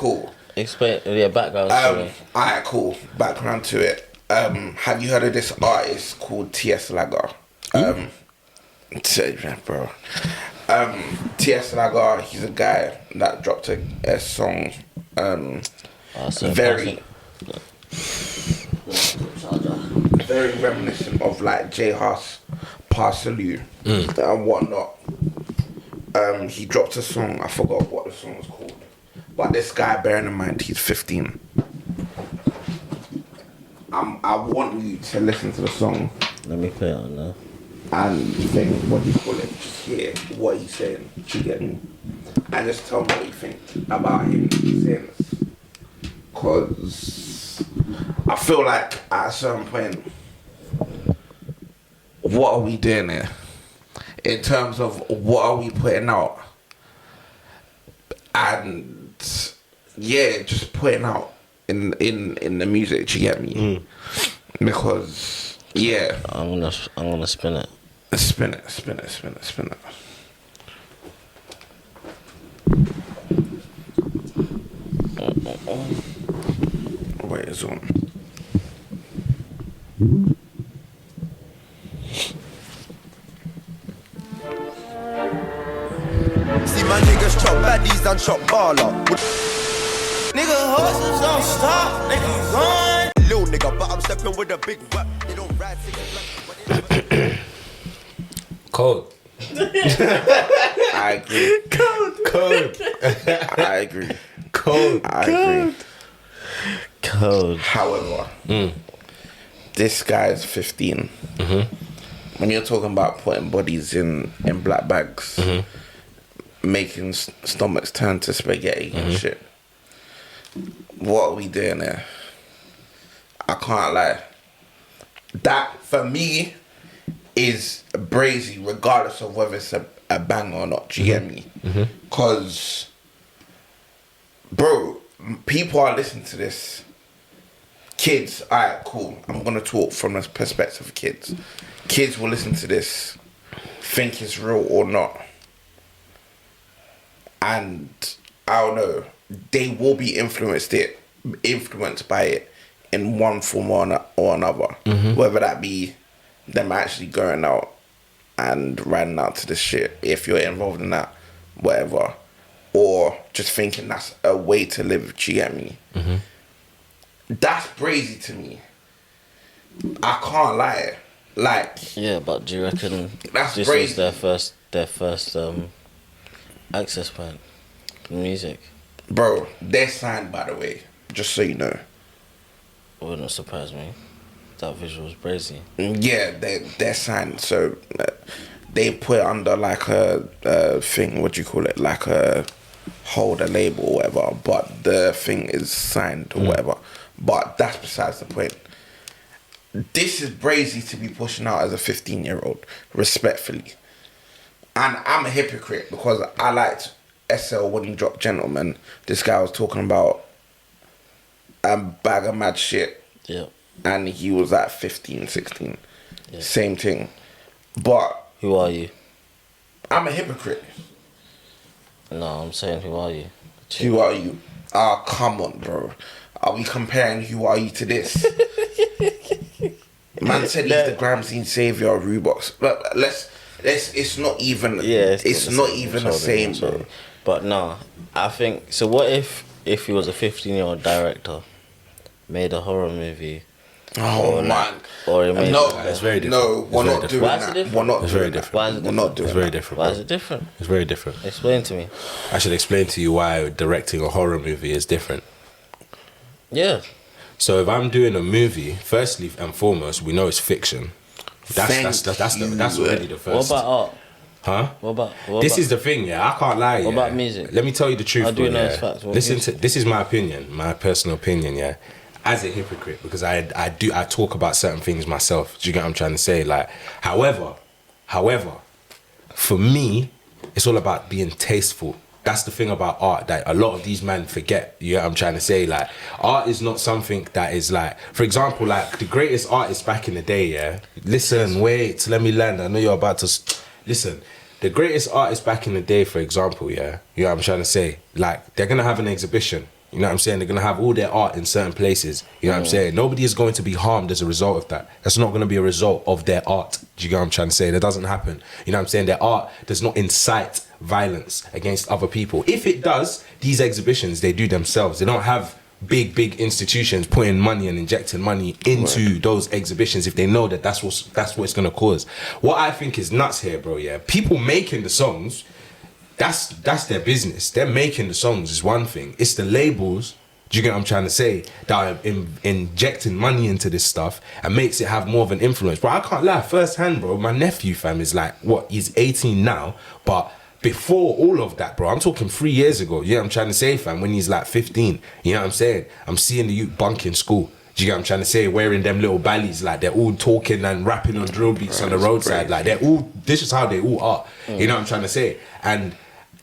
cool. Explain, yeah, background story. Alright, cool. Background to it. Have you heard of this artist called TS Lagga? Bro. TS Lagga, he's a guy that dropped a song. Very reminiscent of like J Huss, Parsaloo, and whatnot. He dropped a song, I forgot what the song was called. But this guy, bearing in mind he's 15. I want you to listen to the song. Let me play it on now. And think, what do you call it? Just hear what he's saying. Do you get me? And just tell me what you think about him saying this. Because I feel like at a certain point, what are we doing here? In terms of what are we putting out? And yeah, just putting out in the music, do you get me? Because yeah, I'm gonna spin it. Spin it. Wait, it's on. See my niggas chop baddies and chop baller. Nigga hustles don't stop, nigga gone. Little nigga, but I'm stepping with a big whip. They don't ride together. Cold. I agree. Cold. I agree. Cold. I agree. Code. However, this guy is 15. When you're talking about putting bodies in black bags, making stomachs turn to spaghetti and shit, what are we doing there? I can't lie. That, for me, is brazy, regardless of whether it's a bang or not. Do you get me? Because, bro, people are listening to this. Kids, alright, cool. I'm gonna talk from the perspective of kids. Kids will listen to this, think it's real or not. And I don't know, they will be influenced by it in one form or another. Whether that be them actually going out and running out to this shit, if you're involved in that, whatever, or just thinking that's a way to live. Do you get me? That's crazy to me. I can't lie. Like, Yeah, but do you reckon That's this crazy. was their first access point to music? bro, they're signed, by the way, just so you know. It wouldn't surprise me. That visual was brazy. Yeah, they're signed, so they put it under like a thing, what do you call it, like a holder label or whatever, but the thing is signed or whatever. But that's besides the point. This is brazy to be pushing out as a 15-year-old, respectfully. And I'm a hypocrite because I liked SL when he dropped Gentleman. This guy was talking about a bag of mad shit. Yeah. And he was at 15, 16. Yeah. Same thing. But Who are you? I'm a hypocrite. No, I'm saying who are you? Who are you? Ah, come on, bro. Are we comparing who are you to this? Man said he's the gram scene savior of Reeboks. But let's it's not even it's not even the same, bro. But no, I think so. What if he was a 15-year-old director, made a horror movie? Oh man. Or he made It's very different. No, we're not doing Why is it that. different? We're not It's doing very that. different. Why is it We're different? not doing It's very that. different. Why bro. is it different? It's very different. Explain to me. I should explain to you why directing a horror movie is different. Yeah. So if I'm doing a movie, firstly and foremost, we know it's fiction. That's already the first. What about art? Huh? What This about, is the thing, yeah. I can't lie. What yeah. about music? Let me tell you the truth. I do bro, know yeah. it's facts. What Listen music? to this is my opinion, my personal opinion, yeah. As a hypocrite, because I talk about certain things myself. Do you get what I'm trying to say? Like, however, for me, it's all about being tasteful. That's the thing about art that a lot of these men forget. You know what I'm trying to say? Like, art is not something that is like, for example, like the greatest artists back in the day, yeah? Listen, wait, let me land. I know you're about to... Listen, the greatest artists back in the day, for example, yeah? You know what I'm trying to say? Like, they're going to have an exhibition. You know what I'm saying? They're going to have all their art in certain places. You know what I'm saying? Nobody is going to be harmed as a result of that. That's not going to be a result of their art. Do you get what I'm trying to say? That doesn't happen. You know what I'm saying? Their art does not incite violence against other people. If it does, these exhibitions, they do themselves. They don't have big institutions putting money and injecting money into those exhibitions if they know that that's what it's going to cause. What I think is nuts here, bro, yeah, people making the songs, that's their business. They're making the songs is one thing. It's the labels, do you get what I'm trying to say, that are injecting money into this stuff and makes it have more of an influence. But I can't lie, firsthand, bro, my nephew, fam, is like, what, he's 18 now, but before all of that, bro, I'm talking 3 years ago. Yeah, I'm trying to say, fam, when he's like 15. You know what I'm saying? I'm seeing the youth bunking school. Do you get what I'm trying to say? Wearing them little ballies, like they're all talking and rapping on drill beats on the roadside. Like they're all, this is how they all are. You know what I'm trying to say? And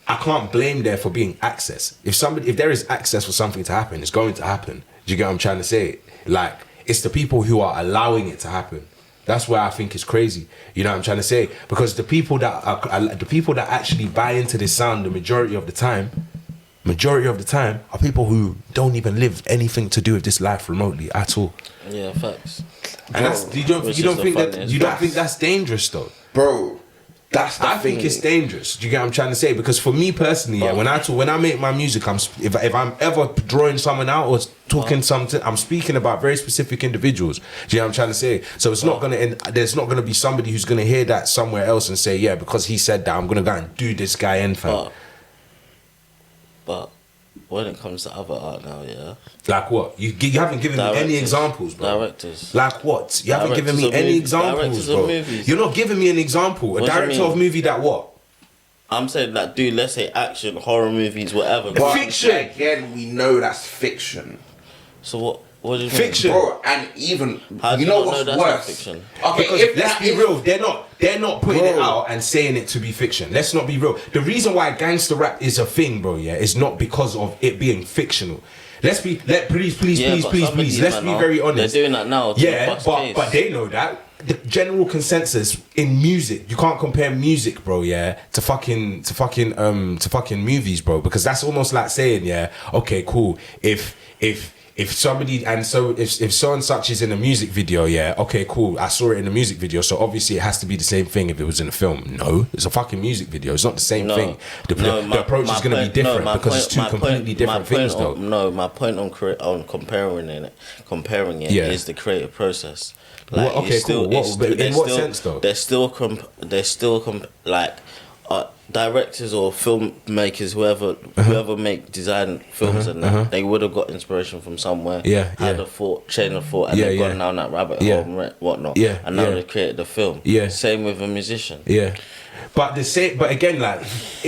I can't blame there for being access. If there is access for something to happen, it's going to happen. Do you get what I'm trying to say? Like, it's the people who are allowing it to happen. That's why I think it's crazy. You know what I'm trying to say? Because the people that actually buy into this sound, the majority of the time, are people who don't even live anything to do with this life remotely at all. Yeah, facts. And you don't think that's dangerous though, bro? I think it's dangerous. Do you get what I'm trying to say? Because for me personally, yeah, when I make my music, if I'm ever drawing someone out or talking something, I'm speaking about very specific individuals. Do you know what I'm trying to say? So it's not there's not gonna be somebody who's gonna hear that somewhere else and say, yeah, because he said that, I'm gonna go and do this guy in, fam. But when it comes to other art now, yeah. Like what? You haven't given me any examples, bro. Directors. Like what? You haven't given me any examples, bro. You're not giving me an example. A director of movie that what? I'm saying that, dude, let's say action, horror movies, whatever. But fiction. Again, we know that's fiction. So what do you fiction, mean? Bro, and even How do you know not what's know that's worse? not fiction? Okay, because let's be real, they're not putting it out and saying it to be fiction. Let's not be real. The reason why gangster rap is a thing, bro, yeah, is not because of it being fictional. Please, let's be very honest. They're doing that now. Yeah, but they know that. The general consensus in music, you can't compare music, bro, yeah, to fucking movies, bro, because that's almost like saying, yeah, okay, cool, if somebody, and so if so and such is in a music video, yeah, okay, cool, I saw it in a music video, so obviously it has to be the same thing if it was in a film. No, it's a fucking music video. It's not the same thing. The approach is going to be different because it's two completely different things, though. My point on comparing it is the creative process. Like, okay, cool. In what sense, though? They're still directors or filmmakers, whoever make design films and that, they would have got inspiration from somewhere. Had a chain of thought, and they've gone down that rabbit hole and whatnot. And now they created the film. Same with a musician. But again, like,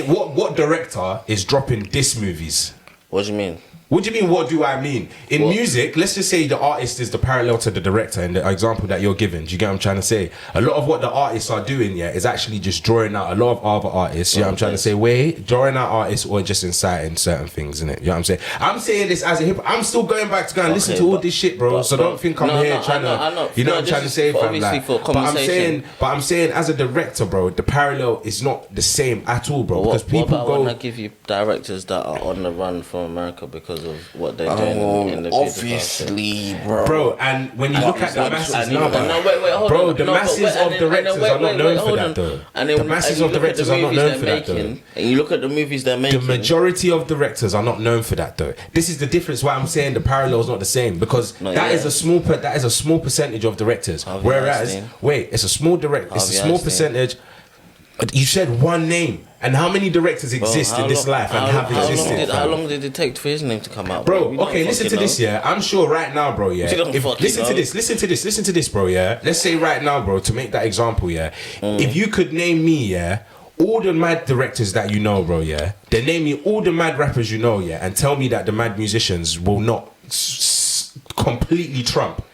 what director is dropping diss movies? What do you mean? What do you mean, what do I mean? In music, let's just say the artist is the parallel to the director in the example that you're giving. Do you get what I'm trying to say? A lot of what the artists are doing, yeah, is actually just drawing out a lot of other artists. You know what I'm trying to say? Drawing out artists or just inciting certain things, innit? You know what I'm saying? I'm saying this as a hip. I'm still going back to go and listen to all this shit, bro. So don't think I'm here trying to. You know what I'm trying to say, fam? Like, but I'm saying, as a director, bro, the parallel is not the same at all, bro. Because people what about when I give you directors that are on the run from America because of what they're doing in the obviously, bro. And when you look at the masses now, bro, the masses of directors are not known for that, though. The masses of directors are not known for that, though. And you look at the movies they're making. The majority of directors are not known for that, though. This is the difference. Why I'm saying the parallel is not the same, because that is a small percentage of directors. Whereas, it's a small percentage. You said one name. And how many directors exist in this life and have existed? How long did it take for his name to come out, bro? Okay, listen to this, yeah. I'm sure right now, bro, yeah. Listen to this, bro, yeah. Let's say right now, bro, to make that example, yeah. If you could name me, yeah, all the mad directors that you know, bro, yeah. Then name me all the mad rappers you know, yeah, and tell me that the mad musicians will not completely trump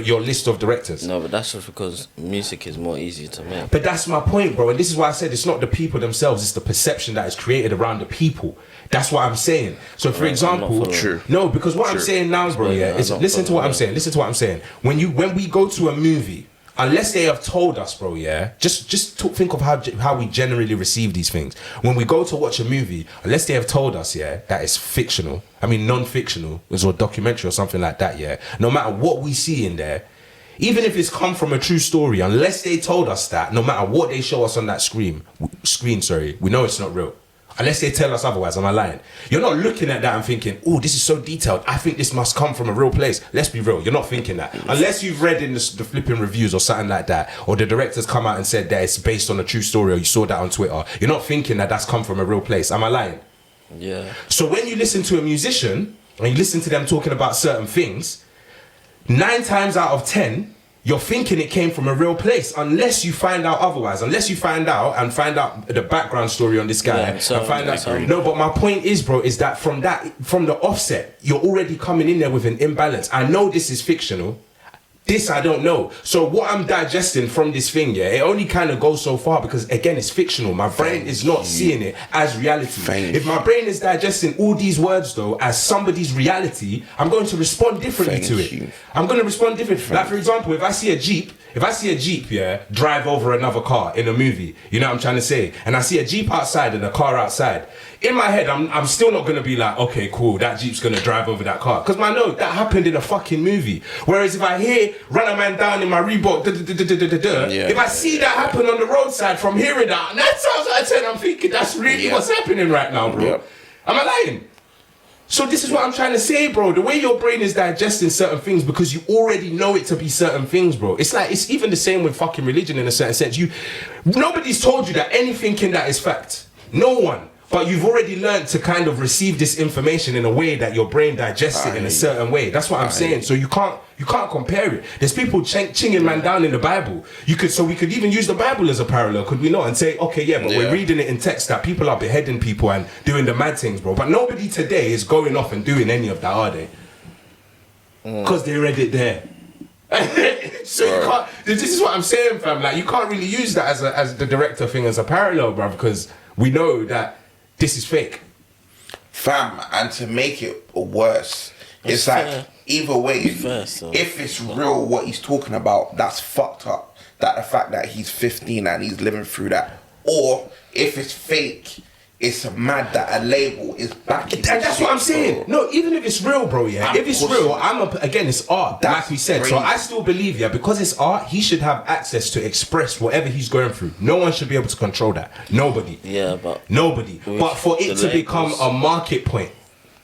your list of directors. No, but that's just because music is more easy to make. But that's my point, bro, and this is why I said it's not the people themselves, it's the perception that is created around the people. That's what I'm saying. So for example, no, because what I'm saying now, bro, yeah, is listen to what I'm saying. When we go to a movie, unless they have told us, bro, yeah, think of how we generally receive these things. When we go to watch a movie, unless they have told us, yeah, that it's fictional, I mean non-fictional, or documentary or something like that, yeah, no matter what we see in there, even if it's come from a true story, unless they told us that, no matter what they show us on that screen, we know it's not real. Unless they tell us otherwise, am I lying? You're not looking at that and thinking, oh, this is so detailed. I think this must come from a real place. Let's be real. You're not thinking that. Unless you've read in the flipping reviews or something like that, or the director's come out and said that it's based on a true story, or you saw that on Twitter. You're not thinking that that's come from a real place. Am I lying? Yeah. So when you listen to a musician, and you listen to them talking about certain things, 9 times out of 10, you're thinking it came from a real place, unless you find out otherwise. Unless you find out the background story on this guy, No, but my point is, bro, is that from the offset, you're already coming in there with an imbalance. I know this is fictional. This I don't know. So what I'm digesting from this thing, yeah, it only kind of goes so far because, again, it's fictional. My brain is not seeing it as reality. If my brain is digesting all these words, though, as somebody's reality, I'm going to respond differently to it. I'm going to respond differently. Like, for example, if I see a Jeep, yeah, drive over another car in a movie, you know what I'm trying to say? And I see a Jeep outside and a car outside. In my head, I'm still not going to be like, okay, cool, that Jeep's going to drive over that car. Because I know that happened in a fucking movie. Whereas if I hear run a man down in my Reebok, if I see that happen on the roadside from hearing that, and that sounds like 10, I'm thinking that's really what's happening right now, bro. Am I lying? So this is what I'm trying to say, bro. The way your brain is digesting certain things because you already know it to be certain things, bro. It's like, it's even the same with fucking religion in a certain sense. Nobody's told you that anything in that is fact. No one. But you've already learned to kind of receive this information in a way that your brain digests it in a certain way. That's what I'm saying. So you can't compare it. There's people chinging man down in the Bible. We could even use the Bible as a parallel, could we not? And say, okay, yeah, but we're reading it in text that people are beheading people and doing the mad things, bro. But nobody today is going off and doing any of that, are they? Because they read it there. So you can't. This is what I'm saying, fam. Like, you can't really use that as the director thing as a parallel, bro, because we know that this is fake. Fam, and to make it worse, it's like, either way, if it's real what he's talking about, that's fucked up. That the fact that he's 15 and he's living through that. Or if it's fake, it's mad that a label is backing. And that's what I'm saying. Bro. No, even if it's real, bro, yeah. If it's real, again, it's art, like we said. Crazy. So I still believe, yeah, because it's art, he should have access to express whatever he's going through. No one should be able to control that. Nobody. Yeah, but nobody. But for it to become a market point,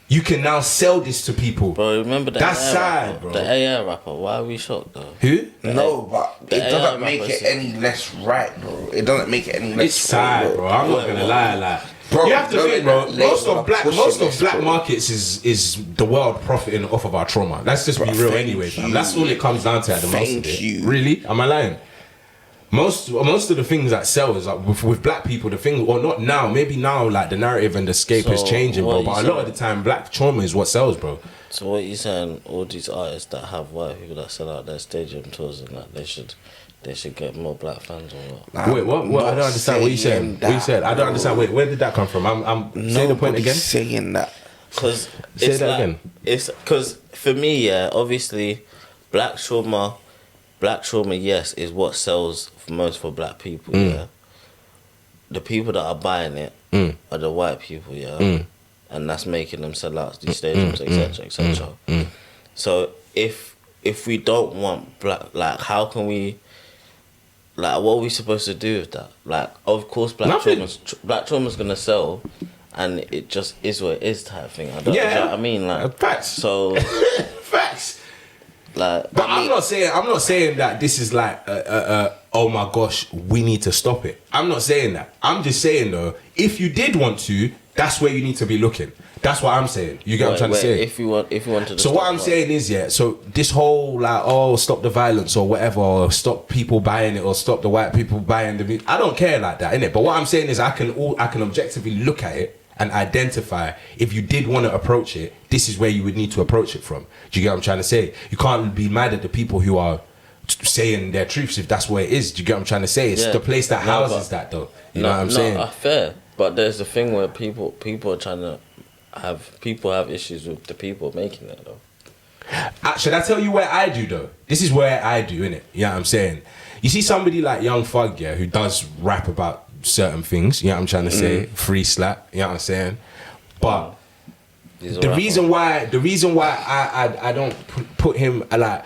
you can now sell this to people. Bro, remember that's sad, bro. The AI rapper. Why are we shocked though? Who? No, but it doesn't make it any less right, bro. It doesn't make it any less. It's sad, bro. I'm not gonna lie, like. Bro, you have to think, bro. Most of black markets is the world profiting off of our trauma. Let's just be real, anyway, fam. That's all it comes down to at the most of it. Really? Am I lying? Most of the things that sell is like with black people. The thing, or not now, maybe now, like the narrative and the scape is changing, bro. But a lot of the time, black trauma is what sells, bro. So what you saying? All these artists that have white people that sell out their stadium tours and that they should get more black fans or what? Wait, what? I don't understand what you said. What you said? I don't understand. Wait, where did that come from? I'm say the point again. Saying that because say that again. It's because for me, yeah, obviously, black trauma, yes, is what sells most for black people. Yeah, the people that are buying it are the white people. Yeah, and that's making them sell out these stadiums, etc., etc. So if we don't want black, like, how can we? Like, what are we supposed to do with that? Like, of course, black trauma's gonna sell, and it just is what it is type thing. You know what I mean, like, facts. So, facts. Like, but I'm not saying that this is like, oh my gosh, we need to stop it. I'm not saying that. I'm just saying though, if you did want to, that's where you need to be looking. That's what I'm saying. You get what I'm trying to say? If you want to. So what I'm saying is, yeah. So this whole like, oh, stop the violence or whatever, or stop people buying it, or stop the white people buying the music. I don't care like that, innit? But what I'm saying is, I can objectively look at it and identify if you did want to approach it. This is where you would need to approach it from. Do you get what I'm trying to say? You can't be mad at the people who are saying their truths if that's where it is. Do you get what I'm trying to say? It's the place that houses that, though. You know what I'm saying? Fair. But there's the thing where people are trying to have issues with the people making it though. Should I tell you where I do though? This is where I do, innit? You know what I'm saying? you see somebody like Young Thug, yeah, who does rap about certain things, you know what I'm trying to say, free slap, you know what I'm saying, but the reason why I don't put him like,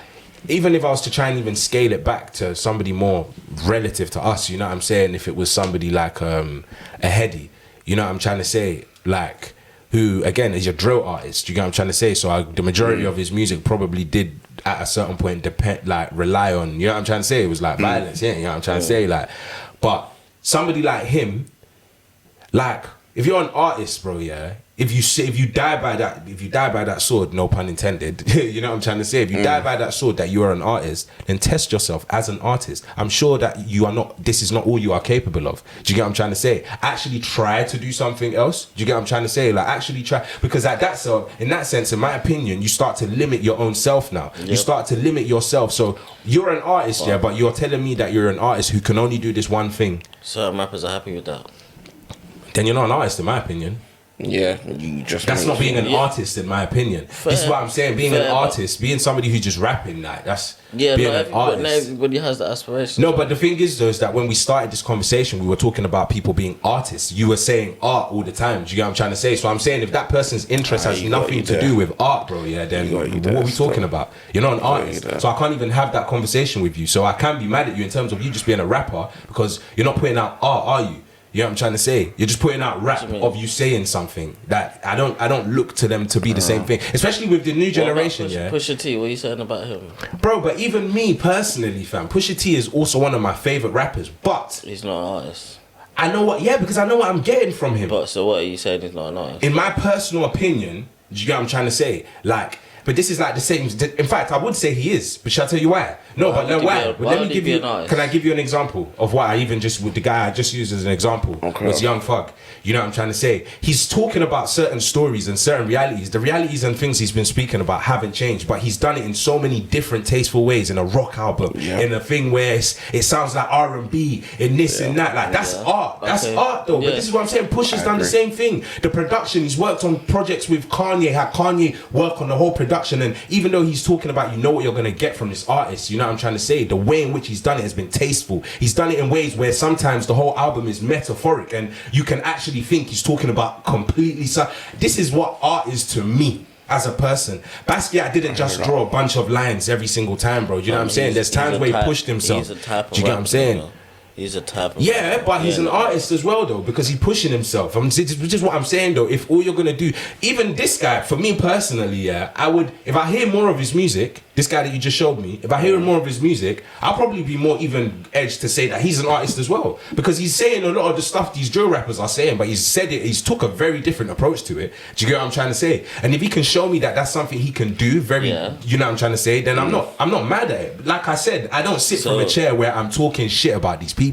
even if I was to try and even scale it back to somebody more relative to us, you know what I'm saying, if it was somebody like a Heady, you know what I'm trying to say, like, who again is your drill artist, you get what I'm trying to say, so the majority of his music probably did at a certain point rely on, you know what I'm trying to say, it was like violence, yeah, you know what I'm trying to say, like, but somebody like him, like, if you're an artist, bro, yeah, if you die by that sword, no pun intended, you know what I'm trying to say, if you die by that sword that you are an artist, then test yourself as an artist. I'm sure that this is not all you are capable of. Do you get what I'm trying to say? Actually try to do something else. Do you get what I'm trying to say? Like, actually try, because in that sense, in my opinion, you start to limit your own self now. Yep. You start to limit yourself. So you're an artist, yeah, but you're telling me that you're an artist who can only do this one thing. Certain rappers are happy with that. Then you're not an artist, in my opinion. Yeah, you just. That's not being an artist, in my opinion. Fair. This is what I'm saying. Being an artist, being somebody who's just rapping, like, that's being an artist. Not everybody has that aspiration. No, but the thing is, though, is that when we started this conversation, we were talking about people being artists. You were saying art all the time. Do you get what I'm trying to say? So I'm saying, if that person's interest has nothing to do with art, bro, yeah, then what are we talking about? You're not an artist, so I can't even have that conversation with you. So I can be mad at you in terms of you just being a rapper because you're not putting out art, are you? You know what I'm trying to say? You're just putting out rap of you saying something that I don't look to them to be the same thing, especially with the new generation. Pusha T, what are you saying about him, bro? But even me personally, fam, Pusha T is also one of my favorite rappers, but he's not an artist. I know what, because I know what I'm getting from him. But so what are you saying? He's not an artist? In my personal opinion, do you get what I'm trying to say? Like, but this is like the same. In fact, I would say he is. But shall I tell you why? No, but no, why? But let me give you. Can I give you an example of why I even just with the guy I just used as an example was Young Thug. You know what I'm trying to say? He's talking about certain stories and certain realities. The realities and things he's been speaking about haven't changed, but he's done it in so many different tasteful ways. In a rock album, in a thing where it sounds like R&B, in this and that. Like, that's art. That's art, though. But this is what I'm saying. Pusha's done the same thing. The production. He's worked on projects with Kanye. Had Kanye work on the whole production, and even though he's talking about, you know what you're gonna get from this artist. You know what I'm trying to say? The way in which he's done it has been tasteful. He's done it in ways where sometimes the whole album is metaphoric and you can actually think he's talking about completely. This is what art is to me as a person. Basquiat didn't just draw a bunch of lines every single time, bro. You know what I'm saying? There's times where he pushed himself. Do you get what I'm saying? He's a type of... Yeah, but he's an artist as well, though, because he's pushing himself. Which is what I'm saying, though. If all you're going to do... Even this guy, for me personally, yeah, I would... If I hear more of his music, this guy that you just showed me, if I hear more of his music, I'll probably be more even edged to say that he's an artist as well. Because he's saying a lot of the stuff these drill rappers are saying, but he's said it, he's took a very different approach to it. Do you get what I'm trying to say? And if he can show me that that's something he can do, you know what I'm trying to say, then I'm not mad at it. Like I said, I don't sit from a chair where I'm talking shit about these people.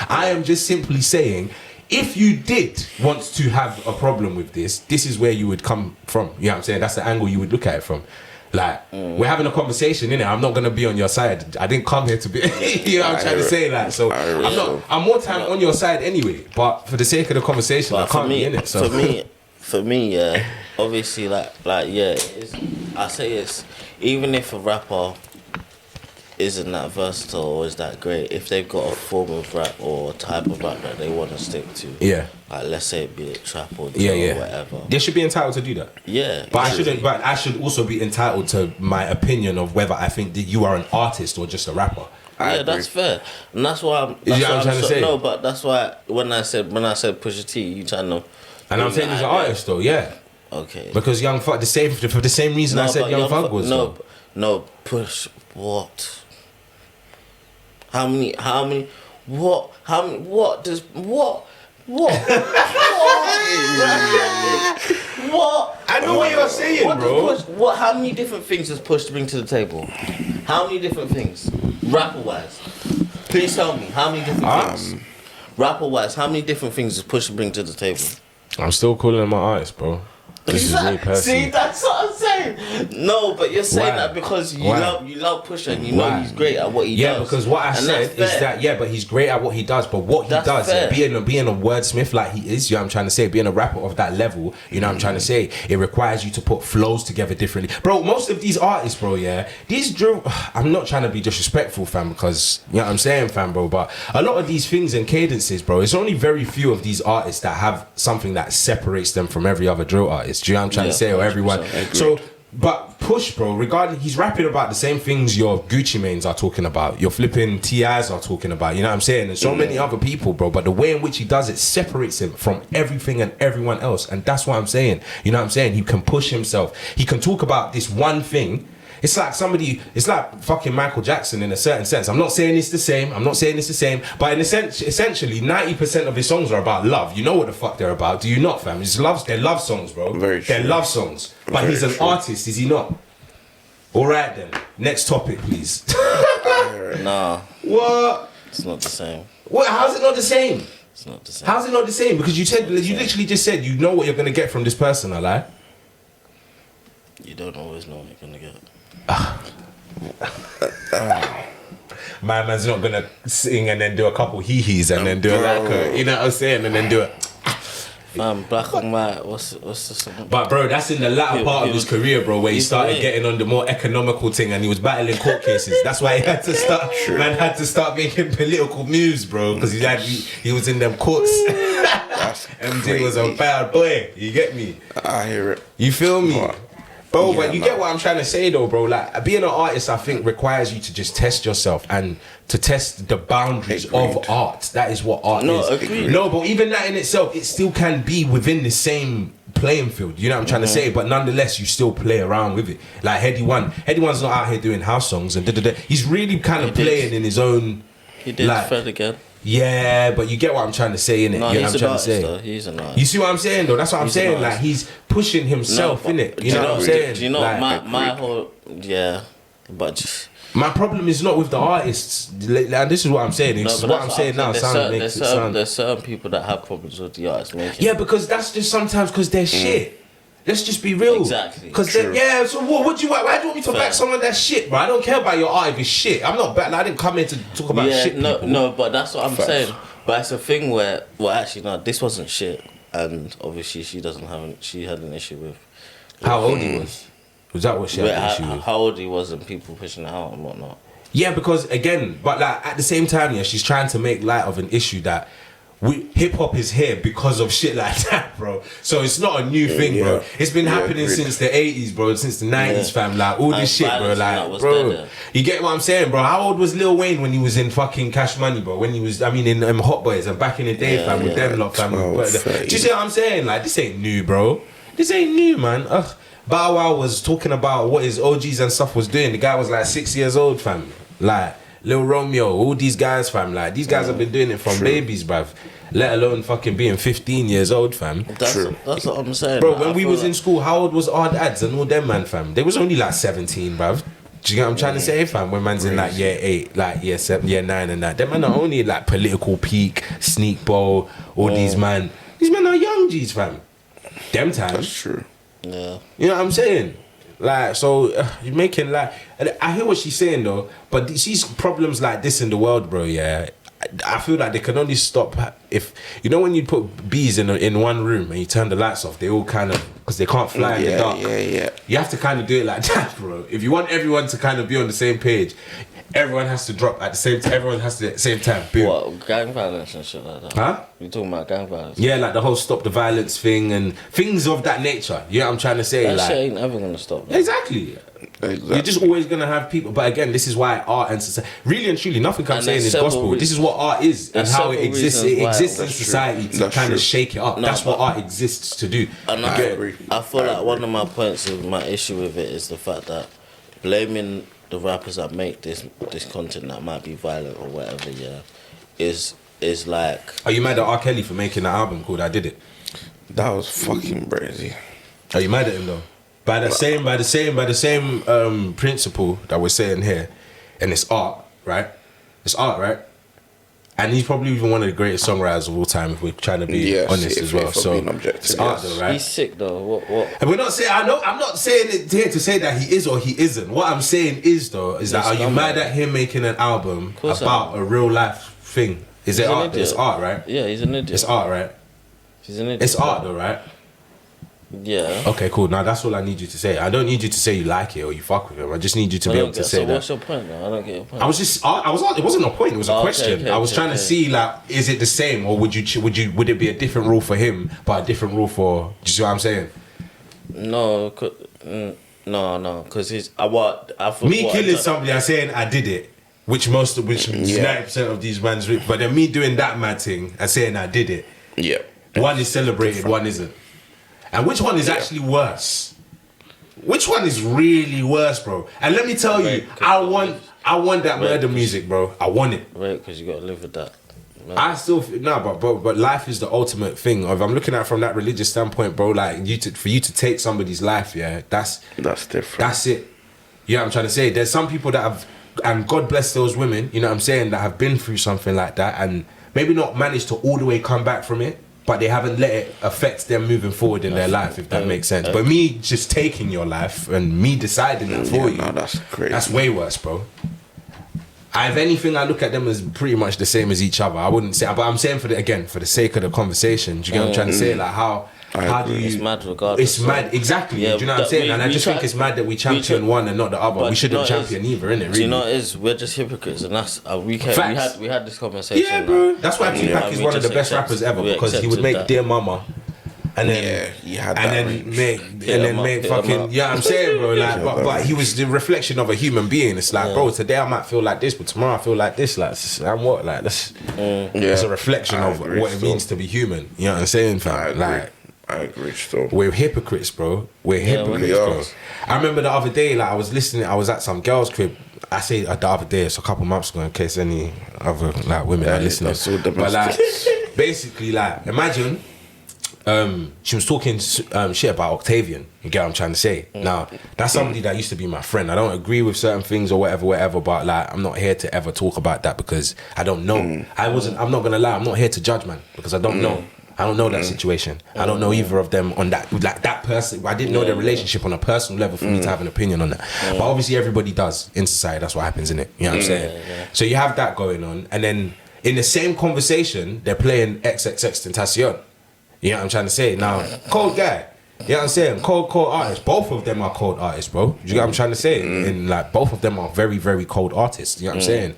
I am just simply saying, if you did want to have a problem with this is where you would come from. You know what I'm saying? That's the angle you would look at it from. Like, we're having a conversation, innit? I'm not going to be on your side. I didn't come here to be... you know what I'm trying to say? Like, so I'm more time on your side anyway. But for the sake of the conversation, I can't be in it. So. For me, yeah, obviously, I say it's... Even if a rapper isn't that versatile or is that great, if they've got a form of rap or a type of rap that they want to stick to, like, let's say it be it trap or drill or whatever, they should be entitled to do that. But I should also be entitled to my opinion of whether I think that you are an artist or just a rapper. That's fair, and that's why I'm trying to say. No, but that's why when I said Pusha T, you trying to, and I'm saying he's an artist though, okay, because Young Thug for the same reason I said Young Thug was Push what? What? I know what you're saying, bro. How many different things does Push bring to the table? How many different things? Rapper-wise. Please tell me, how many different things? Rapper-wise, how many different things does Push bring to the table? I'm still calling him my artist, bro. This is me personally. See, that's what I'm saying. No, but you're saying Why? that because you Why? love Pusha and you know Why? he's great at what he does. Yeah, because what I And said that's is fair. that but he's great at what he does. But what he That's does, fair. being a wordsmith like he is, you know what I'm trying to say, being a rapper of that level, you know what I'm trying to say, it requires you to put flows together differently, bro. Most of these artists, bro, these drill. I'm not trying to be disrespectful, fam, because you know what I'm saying, fam, bro. But a lot of these things and cadences, bro, it's only very few of these artists that have something that separates them from every other drill artist. Do you know what I'm trying to say, or everyone? So. But Push, bro, regarding, he's rapping about the same things your Gucci mains are talking about, your flipping TS are talking about, you know what I'm saying? And so many other people, bro. But the way in which he does it separates him from everything and everyone else. And that's what I'm saying. You know what I'm saying? He can push himself. He can talk about this one thing. It's like fucking Michael Jackson in a certain sense. I'm not saying it's the same. But in a sense, essentially, 90% of his songs are about love. You know what the fuck they're about, do you not, fam? They're love songs, bro. Very true. They're love songs. But Very he's an true. artist, is he not? All right then. Next topic, please. Nah, What? it's not the same. What? How's it not the same? It's not the same. How's it not the same? Because you literally just said you know what you're gonna get from this person, I lie. You don't always know what you're gonna get. My man's not gonna sing and then do a couple hee-hees and then do it like a, you know what I'm saying, and then do it. Black and white. What's the song? But bro, that's in the latter part of his career, bro, where he he's started great. getting on the more economical thing and he was battling court cases. That's why he had to start. Man had to start making political moves, bro, because he was in them courts. That's MJ was a crazy. bad boy. You get me? I hear it. You feel me? What? Bro, Yeah, but you man. get what I'm trying to say though, bro. Like, being an artist, I think, requires you to just test yourself and to test the boundaries Agreed. of art. That is what art No, is. agreed. No, but even that in itself, it still can be within the same playing field. You know what I'm trying to say? But nonetheless, you still play around with it. Like Headie1's not out here doing house songs and da-da-da. He's really kind of He did. playing in his own. He did like, Fred again. Yeah, but you get what I'm trying to say, innit? No, you know he's what I'm an trying to say? artist though. He's an artist. You see what I'm saying though? That's what I'm He's an saying. Like, artist. he's pushing himself, but innit? do You know what I'm saying? Do you know Like, my whole but just my problem is not with the artists, and this is what I'm saying. It's but what that's I'm saying now. Makes it sound. there's certain people that have problems with the artists making. Yeah, because that's just sometimes because they're shit. Let's just be real. Exactly. Because True. yeah. So what do you? Why do you want me to Fair. back someone that's shit, bro? I don't care about your art if it's shit. I'm not back. I didn't come here to talk about shit people. No, but that's what I'm Facts. saying. But it's a thing where, well, actually, no, this wasn't shit, and obviously she had an issue with How old he was? Was that what she had an issue with? how old he was and people pushing it out and whatnot. Yeah, because again, but like at the same time, yeah, she's trying to make light of an issue that hip hop is here because of shit like that, bro. So it's not a new thing, bro. It's been happening agreed. since the 80s, bro, since the 90s, fam. Like all And this shit, bro. violence and that Like, was bro, there. you get what I'm saying, bro? How old was Lil Wayne when he was in fucking Cash Money, bro? When he was, I mean, in Hot Boys and back in the day, Yeah, fam, with yeah. them lot, fam. 12, Do you 13. see what I'm saying? Like, this ain't new, bro. This ain't new, man. Ugh. Bow Wow was talking about what his OGs and stuff was doing. The guy was like 6 years old, fam. Like, Lil Romeo, all these guys, fam. Like, these guys have been doing it from babies, bruv. Let alone fucking being 15 years old, fam. That's what I'm saying. Bro, Like, when I we feel was like- in school, how old was Odd Ads and all them, man, fam? They was only like 17, bruv. Do you get what I'm trying to say, fam? When man's in like year 8, like year 7, year 9 and that. Them man are only like Political Peak, Sneak Bowl, all these man. These men are young G's, fam. Them times. That's true. Yeah. You know what I'm saying? Like, so you're making like, I hear what she's saying though, but these problems like this in the world, bro, yeah, I feel like they can only stop if, you know, when you put bees in one room and you turn the lights off, they all kind of, because they can't fly in the dark. Yeah. You have to kind of do it like that, bro. If you want everyone to kind of be on the same page, everyone has to drop at the same time. Everyone has to at the same time. Boom. What, gang violence and shit like that? Huh? You talking about gang violence? Yeah, like the whole stop the violence thing and things of that nature. You know what I'm trying to say? That like, shit ain't ever gonna stop. Man. exactly. You're just always gonna have people, but again, this is why art and society, really and truly, nothing I'm And saying there's is several gospel. This is what art is and there's how it several exists. It reasons why. exists in That's true. society to That's kind of true. shake it up. No, That's what but- art exists to do. And I agree. I feel like one of my points of my issue with it is the fact that blaming the rappers that make this content that might be violent or whatever, yeah, is like, Are you mad at R. Kelly for making that album called I Did It? That was fucking crazy. Are you mad at him though? By the same principle that we're saying here, and it's art, right? It's art, right? And he's probably even one of the greatest songwriters of all time, if we're trying to be honest as well. So it's art, though, right? He's sick though. What? And we're not saying. I'm not saying it here to say that he is or he isn't. What I'm saying is though, is that are you mad at him making an album about a real life thing? Is it art? It's art, right? Yeah, he's an idiot. It's art, right? He's an idiot. It's art, though, right? Yeah. Okay, cool. Now that's all I need you to say. I don't need you to say you like it or you fuck with him. I just need you to be able to say that. So what's your point though? I don't get your point. It wasn't a point. It was a question. I was trying to see, like, is it the same or would it be a different rule for him but a different rule for? Do you see what I'm saying? No, because he's me killing somebody and saying I did it, which 90% of these mans, but then me doing that mad thing and saying I did it. Yeah. One is celebrated, one isn't. And which one is actually worse? Which one is really worse, bro? And let me tell you, I want that murder music, bro. I want it. Right, because you gotta live with that. No. I still but life is the ultimate thing. If I'm looking at it from that religious standpoint, bro, like for you to take somebody's life, yeah, that's different. That's it. You know what I'm trying to say? There's some people that have, and God bless those women, you know what I'm saying, that have been through something like that and maybe not managed to all the way come back from it, but they haven't let it affect them moving forward in their life, if that makes sense. But me just taking your life and me deciding that for you, that's crazy. That's way worse, bro. If anything, I look at them as pretty much the same as each other. I wouldn't say, but I'm saying for the sake of the conversation, do you get what I'm trying to say? Like how do you? It's mad regardless. It's mad, exactly. Yeah, do you know what I'm saying? And I just think it's mad that we champion one and not the other. We shouldn't champion either, innit? Really? Do you know what it is? We're just hypocrites, and that's we had this conversation. Yeah, bro. That's why Tupac is one of the best rappers ever, because he would make Dear Mama. And then make fucking, yeah, I'm saying, bro, like, but he was the reflection of a human being. It's like, bro, today I might feel like this, but tomorrow I feel like this. Like, I'm what? Like, that's it's a reflection of what it means to be human. You know what I'm saying, fam? I agree still. We're hypocrites, bro. We're hypocrites, bro. I remember the other day, like, I was at some girl's crib. I say the other day, it's a couple months ago, in case any other like women are listening. But like, basically, like, imagine. She was talking shit about Octavian. You get what I'm trying to say? Now, that's somebody that used to be my friend. I don't agree with certain things or whatever, but like, I'm not here to ever talk about that because I don't know. I'm not gonna lie, I'm not here to judge, man, because I don't know. I don't know that situation. I don't know either of them on that, like that person. I didn't know their relationship on a personal level for me to have an opinion on that. But obviously everybody does in society. That's what happens, innit? You know what I'm saying? So you have that going on, and then in the same conversation, they're playing XXXTentacion. You know what I'm trying to say? Now, cold guy. You know what I'm saying? Cold artists. Both of them are cold artists, bro. You get what I'm trying to say? And like, both of them are very, very cold artists. You know what I'm saying?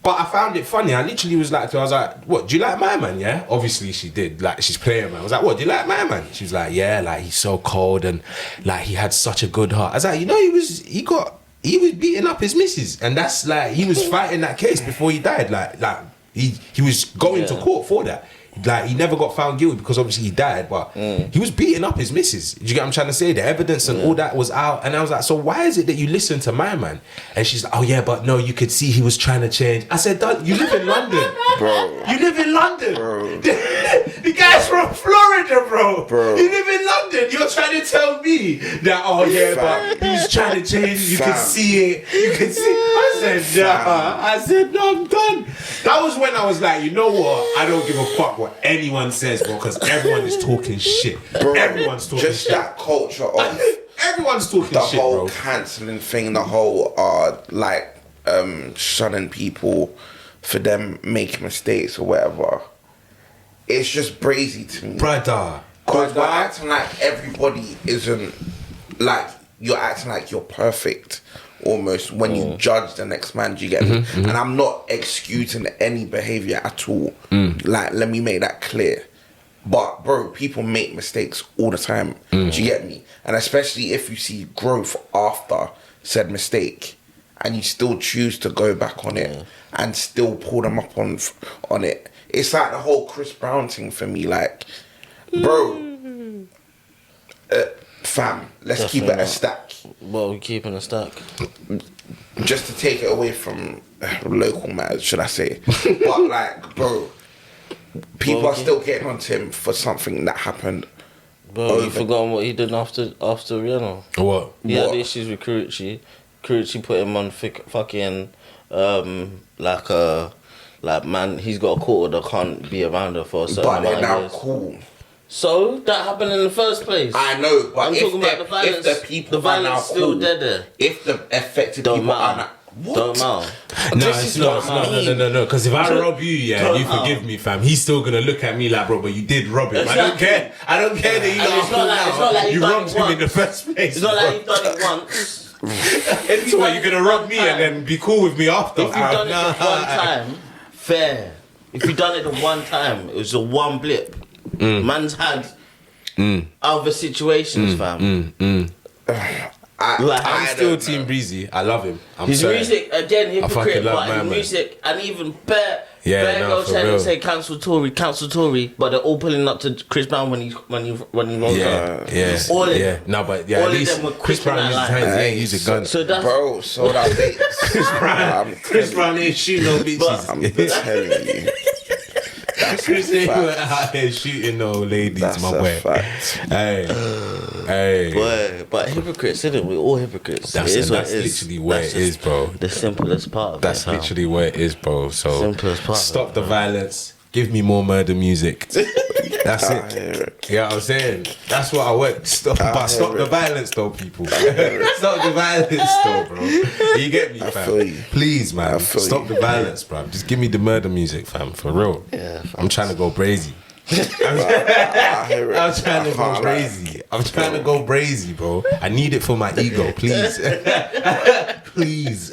But I found it funny. I literally was like, I was like, what, do you like my man? Yeah? Obviously she did. Like, she's playing, man. I was like, what, do you like my man? She was like, yeah, like, he's so cold and like, he had such a good heart. I was like, you know, he was beating up his missus. And that's like, he was fighting that case before he died. Like he was going to court for that. Like, he never got found guilty because obviously he died, but he was beating up his missus. Do you get what I'm trying to say? The evidence and all that was out, and I was like, so why is it that you listen to my man? And she's like, oh yeah, but no, you could see he was trying to change. I said, you live in London, bro. You live in London, bro. The guy's from Florida, bro. You live in London. You're trying to tell me that, oh yeah, but he was trying to change. You can see it. You can see. I said, nah. I said, no, I'm done. That was when I was like, you know what? I don't give a fuck what anyone says, bro, because everyone is talking shit. Bro, everyone's talking just shit. That culture of everyone's talking the shit, whole bro. cancelling thing, the whole shunning people for them making mistakes or whatever. It's just brazy to me, brother. Because we're acting like everybody isn't, like, you're acting like you're perfect almost when you judge the next man. Do you get me? And I'm not excusing any behavior at all. Like, let me make that clear. But bro, people make mistakes all the time. Do you get me? And especially if you see growth after said mistake and you still choose to go back on it and still pull them up on it. It's like the whole Chris Brown thing for me. Like, bro, fam, let's Definitely keep it not. a stack. Well, we're keeping a stack. Just to take it away from local matters, should I say? But like, bro, people are still getting onto him for something that happened. Bro, you forgotten what he did after Rihanna? What? He had issues with Karuchi. Karuchi put him on fucking like Like, man, he's got a quarter that can't be around her for a certain But amount they're of now years. cool. So that happened in the first place. I know, but I'm if talking about the violence. if the people The violence are now still cool, there. if the affected Don't people are matter. now, what? Don't matter. No, This it's is not. what I mean. No. Because if I rob you, yeah, Don't you forgive me, fam. He's still gonna look at me like, bro, but you did rob him. I don't Exactly. care. I don't care that you And it's not like you you've done robbed it him in the once. first place. It's not like you've done it once. It's what you're gonna rob me and then be cool with me after. If you've done it the one time, fair. If you've done it the one time, it was a one blip. Man's had other situations, fam. I'm still Team Breezy. I love him. His music, again, hypocrite, love but man, his man. music, and even bare Yeah, no, girls for trying real. to say cancel Tory, but they're all pulling up to Chris Brown when he wrote Yeah. All of Yeah. them. No, but yeah, All at of least them were Chris quick in Brown that uses line. hands. He ain't using guns. So that's Bro, sold out dates. Chris Brown ain't shooting no bitches. I'm telling you. That's Chris a ain't fact. out here shooting no ladies, That's my a boy. fact. Hey. but hypocrites, isn't it? We're all hypocrites. That's It is what that's it is. literally where That's it is, bro. The simplest part of That's it. fam. literally where it is, bro. So Simplest part of stop it, the man. violence. Give me more murder music. That's I it. hear it. You know what I'm saying? That's what I want. Stop the violence, though, people. Stop the violence, though, bro. You get me, fam? feel you. Please, man. I feel Stop you. the violence, bro. Just give me the murder music, fam. For real. Yeah, fam. I'm trying to go brazy. I hear it. I'm trying to I go can't lie. brazy. I'm trying to go brazy, bro. I need it for my ego, please. Please.